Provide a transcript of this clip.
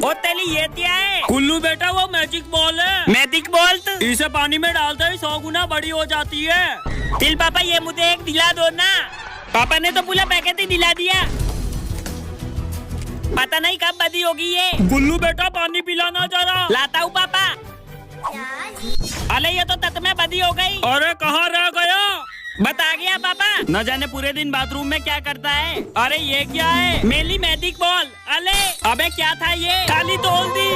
ओ तेली ये क्या है? कुल्लू बेटा वो मैजिक बॉल है। Magic ball? इसे पानी में डालते ही 100 गुना बड़ी हो जाती है। तिल पापा ये मुझे एक दिला दो ना। पापा ने तो पूरा पैकेट ही दिला दिया। पता नहीं कब बदी होगी ये। गुल्लू बेटा पानी पिलाना जरा। लाता हूँ पापा। अरे ये तो तत में बदी हो गई। अरे कहाँ रह गया? बता गया पापा। न जाने पूरे दिन बाथरूम में क्या करता है। अरे ये क्या है? मेरी मैजिक बॉल। अले अबे क्या था ये? खाली तोल दी।